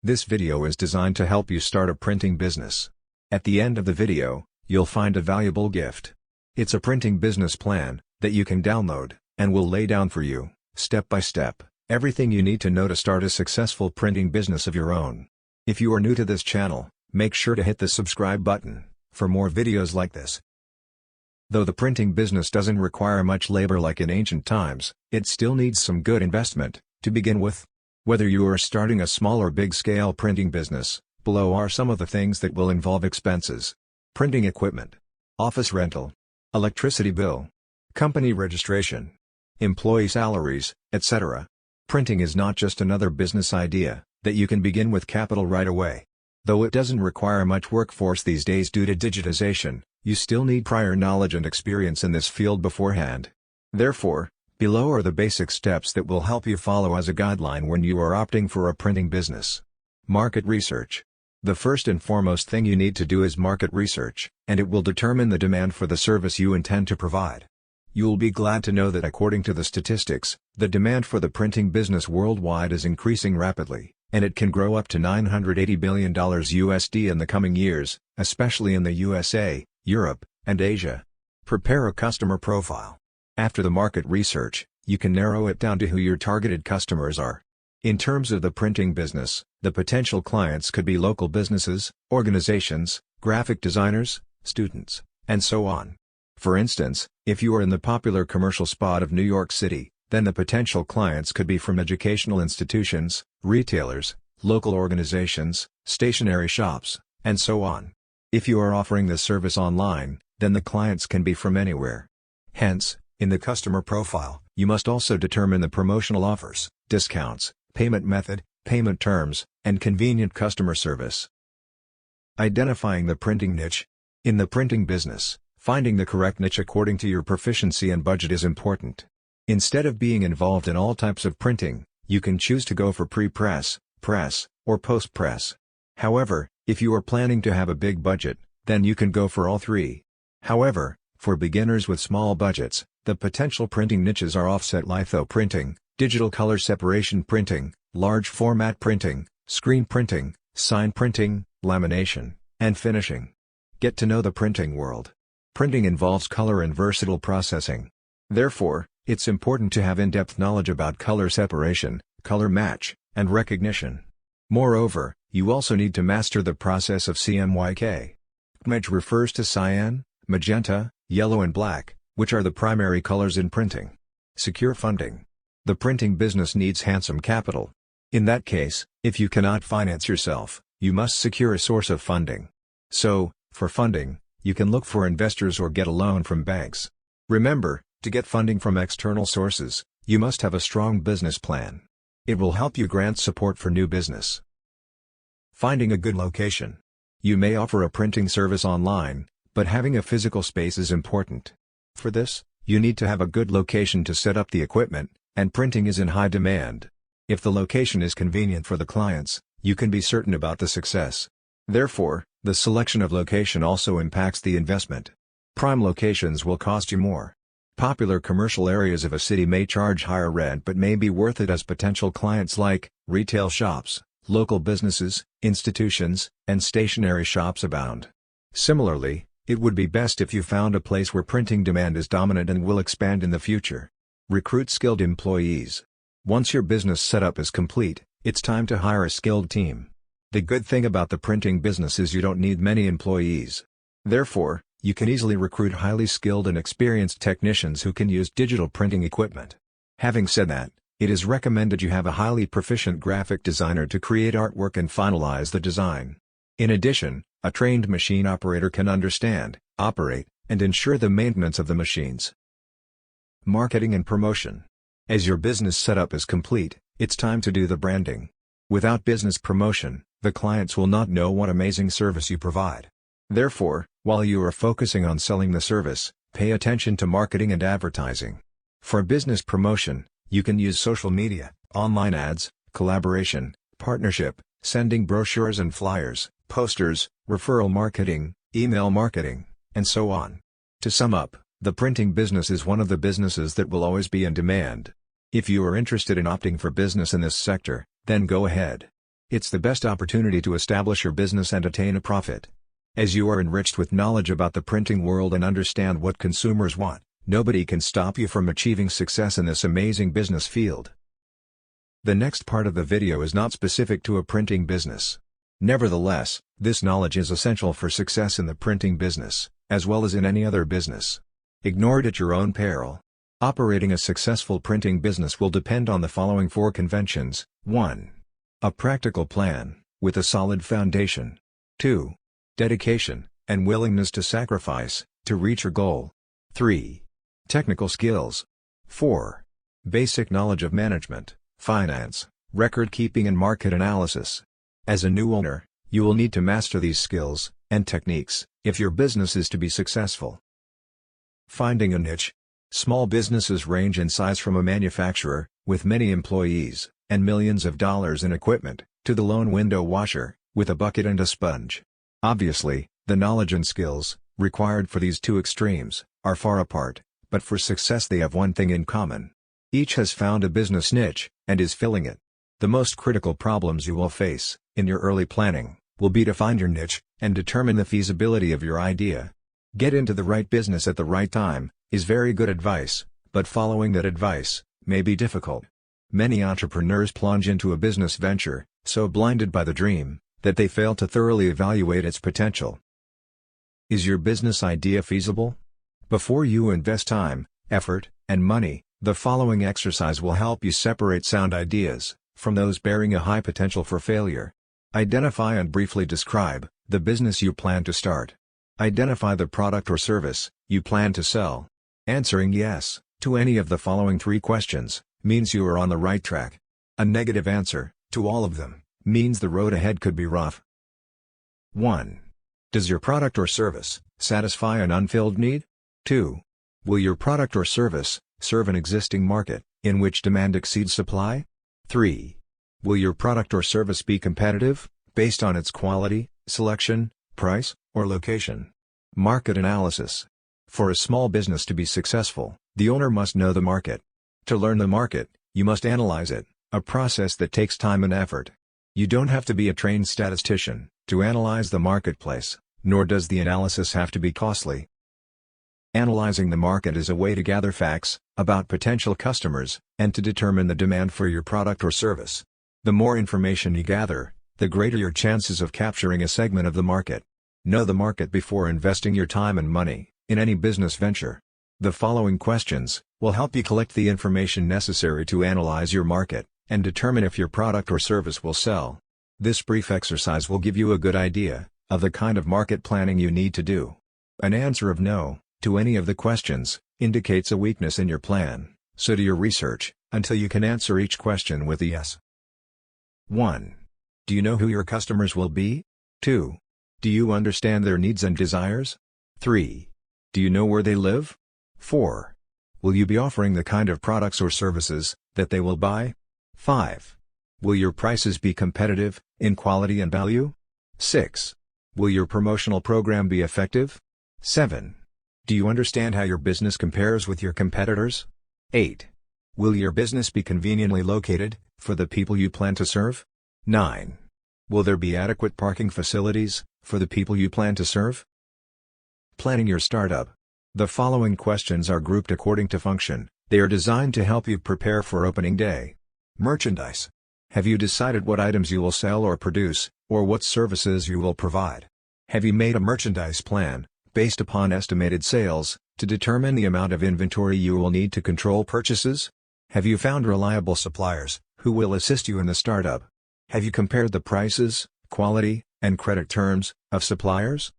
This video is designed to help you start a printing business. At the end of the video, you'll find a valuable gift. It's a printing business plan that you can download, and we'll lay down for you, step by step, everything you need to know to start a successful printing business of your own. If you are new to this channel, make sure to hit the subscribe button for more videos like this. Though the printing business doesn't require much labor like in ancient times, it still needs some good investment to begin with. Whether you are starting a small or big-scale printing business, below are some of the things that will involve expenses: printing equipment, office rental, electricity bill, company registration, employee salaries, etc. Printing is not just another business idea that you can begin with capital right away. Though it doesn't require much workforce these days due to digitization, you still need prior knowledge and experience in this field beforehand. Therefore, below are the basic steps that will help you follow as a guideline when you are opting for a printing business. Market research. The first and foremost thing you need to do is market research, and it will determine the demand for the service you intend to provide. You'll be glad to know that according to the statistics, the demand for the printing business worldwide is increasing rapidly, and it can grow up to $980 billion USD in the coming years, especially in the USA, Europe, and Asia. Prepare a customer profile. After the market research, you can narrow it down to who your targeted customers are. In terms of the printing business, the potential clients could be local businesses, organizations, graphic designers, students, and so on. For instance, if you are in the popular commercial spot of New York City, then the potential clients could be from educational institutions, retailers, local organizations, stationery shops, and so on. If you are offering this service online, then the clients can be from anywhere. Hence, in the customer profile, you must also determine the promotional offers, discounts, payment method, payment terms, and convenient customer service. Identifying the printing niche. In the printing business, finding the correct niche according to your proficiency and budget is important. Instead of being involved in all types of printing, you can choose to go for pre-press, press, or post-press. However, if you are planning to have a big budget, then you can go for all three. However, for beginners with small budgets, the potential printing niches are offset litho printing, digital color separation printing, large format printing, screen printing, sign printing, lamination, and finishing. Get to know the printing world. Printing involves color and versatile processing. Therefore, it's important to have in-depth knowledge about color separation, color match, and recognition. Moreover, you also need to master the process of CMYK. CMYK refers to cyan, magenta, yellow and black, which are the primary colors in printing. Secure funding. The printing business needs handsome capital. In that case, if you cannot finance yourself, you must secure a source of funding. So, for funding, you can look for investors or get a loan from banks. Remember, to get funding from external sources, you must have a strong business plan. It will help you grant support for new business. Finding a good location. You may offer a printing service online, but having a physical space is important. For this, you need to have a good location to set up the equipment, and printing is in high demand. If the location is convenient for the clients, you can be certain about the success. Therefore, the selection of location also impacts the investment. Prime locations will cost you more. Popular commercial areas of a city may charge higher rent but may be worth it as potential clients like retail shops, local businesses, institutions, and stationery shops abound. Similarly, it would be best if you found a place where printing demand is dominant and will expand in the future. Recruit skilled employees. Once your business setup is complete, it's time to hire a skilled team. The good thing about the printing business is you don't need many employees. Therefore, you can easily recruit highly skilled and experienced technicians who can use digital printing equipment. Having said that, it is recommended you have a highly proficient graphic designer to create artwork and finalize the design. In addition, a trained machine operator can understand, operate, and ensure the maintenance of the machines. Marketing and promotion. As your business setup is complete, it's time to do the branding. Without business promotion, the clients will not know what amazing service you provide. Therefore, while you are focusing on selling the service, pay attention to marketing and advertising. For business promotion, you can use social media, online ads, collaboration, partnership, sending brochures and flyers, posters, referral marketing, email marketing, and so on. To sum up, the printing business is one of the businesses that will always be in demand. If you are interested in opting for business in this sector, then go ahead. It's the best opportunity to establish your business and attain a profit. As you are enriched with knowledge about the printing world and understand what consumers want, nobody can stop you from achieving success in this amazing business field. The next part of the video is not specific to a printing business. Nevertheless, this knowledge is essential for success in the printing business, as well as in any other business. Ignore it at your own peril. Operating a successful printing business will depend on the following 4 conventions. 1. A practical plan, with a solid foundation. 2. Dedication, and willingness to sacrifice, to reach your goal. 3. Technical skills. 4. Basic knowledge of management, finance, record keeping and market analysis. As a new owner, you will need to master these skills and techniques if your business is to be successful. Finding a niche. Small businesses range in size from a manufacturer, with many employees, and millions of dollars in equipment, to the lone window washer, with a bucket and a sponge. Obviously, the knowledge and skills, required for these two extremes, are far apart, but for success they have one thing in common. Each has found a business niche, and is filling it. The most critical problems you will face, in your early planning, will be to find your niche, and determine the feasibility of your idea. Get into the right business at the right time, is very good advice, but following that advice, may be difficult. Many entrepreneurs plunge into a business venture, so blinded by the dream, that they fail to thoroughly evaluate its potential. Is your business idea feasible? Before you invest time, effort, and money, the following exercise will help you separate sound ideas from those bearing a high potential for failure. Identify and briefly describe the business you plan to start. Identify the product or service you plan to sell. Answering yes to any of the following 3 questions means you are on the right track. A negative answer to all of them means the road ahead could be rough. 1. Does your product or service satisfy an unfilled need? 2. Will your product or service serve an existing market in which demand exceeds supply? 3. Will your product or service be competitive based on its quality, selection, price, or location? Market analysis. For a small business to be successful, the owner must know the market. To learn the market, you must analyze it, a process that takes time and effort. You don't have to be a trained statistician to analyze the marketplace, nor does the analysis have to be costly. Analyzing the market is a way to gather facts about potential customers, and to determine the demand for your product or service. The more information you gather, the greater your chances of capturing a segment of the market. Know the market before investing your time and money in any business venture. The following questions will help you collect the information necessary to analyze your market, and determine if your product or service will sell. This brief exercise will give you a good idea of the kind of market planning you need to do. An answer of no to any of the questions indicates a weakness in your plan, so do your research until you can answer each question with a yes. 1. Do you know who your customers will be? 2. Do you understand their needs and desires? 3. Do you know where they live? 4. Will you be offering the kind of products or services that they will buy? 5. Will your prices be competitive in quality and value? 6. Will your promotional program be effective? 7. Do you understand how your business compares with your competitors? 8. Will your business be conveniently located for the people you plan to serve? 9. Will there be adequate parking facilities for the people you plan to serve? Planning your startup. The following questions are grouped according to function. They are designed to help you prepare for opening day. Merchandise. Have you decided what items you will sell or produce, or what services you will provide? Have you made a merchandise plan, based upon estimated sales, to determine the amount of inventory you will need to control purchases? Have you found reliable suppliers, who will assist you in the startup? Have you compared the prices, quality, and credit terms of suppliers?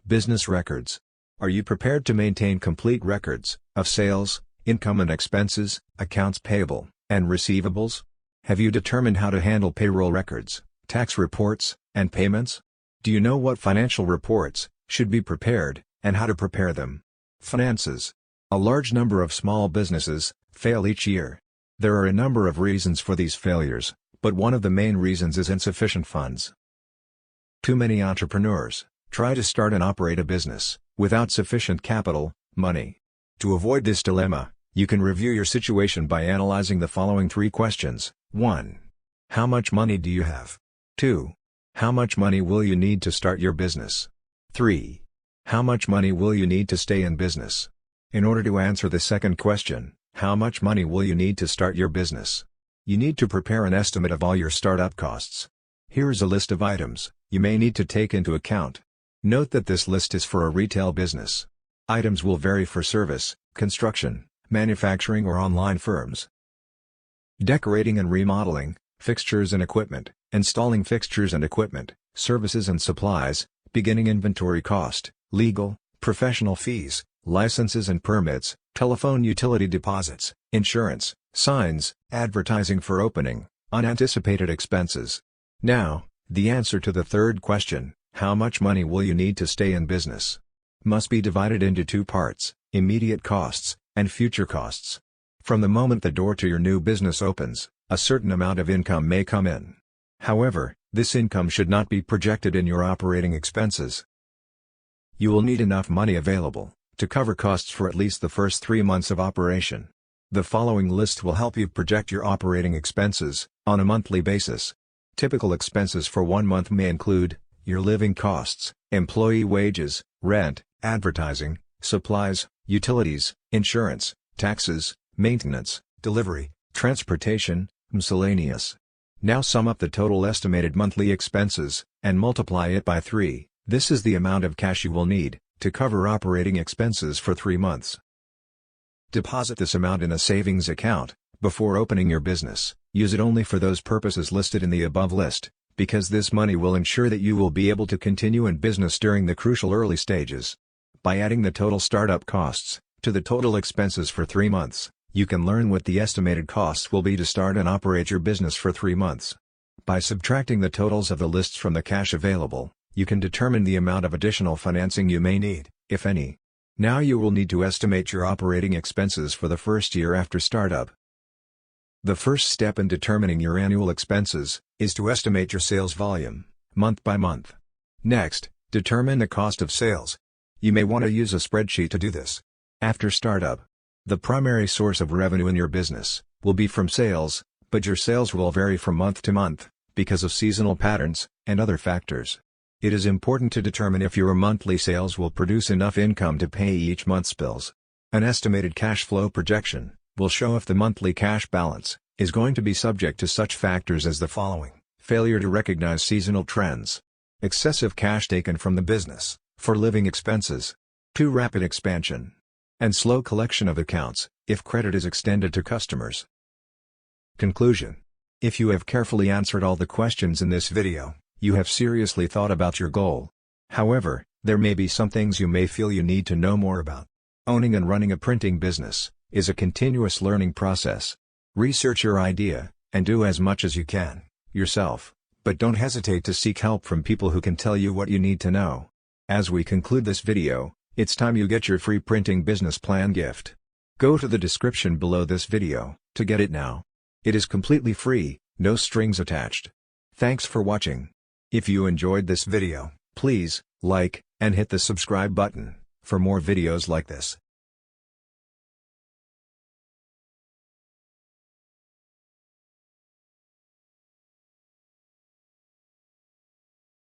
Business records. Are you prepared to maintain complete records of sales, income and expenses, accounts payable, and receivables? Have you determined how to handle payroll records, tax reports, and payments? Do you know what financial reports should be prepared, and how to prepare them? Finances. A large number of small businesses fail each year. There are a number of reasons for these failures, but one of the main reasons is insufficient funds. Too many entrepreneurs try to start and operate a business without sufficient capital, money. To avoid this dilemma, you can review your situation by analyzing the following 3 questions. 1. How much money do you have? 2. How much money will you need to start your business? 3. How much money will you need to stay in business? In order to answer the second question, how much money will you need to start your business? You need to prepare an estimate of all your startup costs. Here's a list of items you may need to take into account. Note that this list is for a retail business. Items will vary for service, construction, manufacturing or online firms. Decorating and remodeling, fixtures and equipment, installing fixtures and equipment, services and supplies, beginning inventory cost, legal, professional fees, licenses and permits, telephone utility deposits, insurance, signs, advertising for opening, unanticipated expenses. Now, the answer to the third question, how much money will you need to stay in business? Must be divided into two parts, immediate costs, and future costs. From the moment the door to your new business opens, a certain amount of income may come in. However, this income should not be projected in your operating expenses. You will need enough money available to cover costs for at least the first 3 months of operation. The following list will help you project your operating expenses on a monthly basis. Typical expenses for 1 month may include your living costs, employee wages, rent, advertising, supplies, utilities, insurance, taxes, maintenance, delivery, transportation, miscellaneous. Now sum up the total estimated monthly expenses and multiply it by 3. This is the amount of cash you will need to cover operating expenses for 3 months. Deposit this amount in a savings account before opening your business. Use it only for those purposes listed in the above list, because this money will ensure that you will be able to continue in business during the crucial early stages. By adding the total startup costs to the total expenses for 3 months, you can learn what the estimated costs will be to start and operate your business for 3 months. By subtracting the totals of the lists from the cash available, you can determine the amount of additional financing you may need, if any. Now you will need to estimate your operating expenses for the first year after startup. The first step in determining your annual expenses is to estimate your sales volume, month by month. Next, determine the cost of sales. You may want to use a spreadsheet to do this. After startup, the primary source of revenue in your business will be from sales, but your sales will vary from month to month because of seasonal patterns and other factors. It is important to determine if your monthly sales will produce enough income to pay each month's bills. An estimated cash flow projection will show if the monthly cash balance is going to be subject to such factors as the following: failure to recognize seasonal trends, excessive cash taken from the business for living expenses, too rapid expansion, and slow collection of accounts if credit is extended to customers. Conclusion: if you have carefully answered all the questions in this video, you have seriously thought about your goal. However, there may be some things you may feel you need to know more about. Owning and running a printing business is a continuous learning process. Research your idea, and do as much as you can, yourself, but don't hesitate to seek help from people who can tell you what you need to know. As we conclude this video, it's time you get your free printing business plan gift. Go to the description below this video to get it now. It is completely free, no strings attached. Thanks for watching. If you enjoyed this video, please like and hit the subscribe button for more videos like this.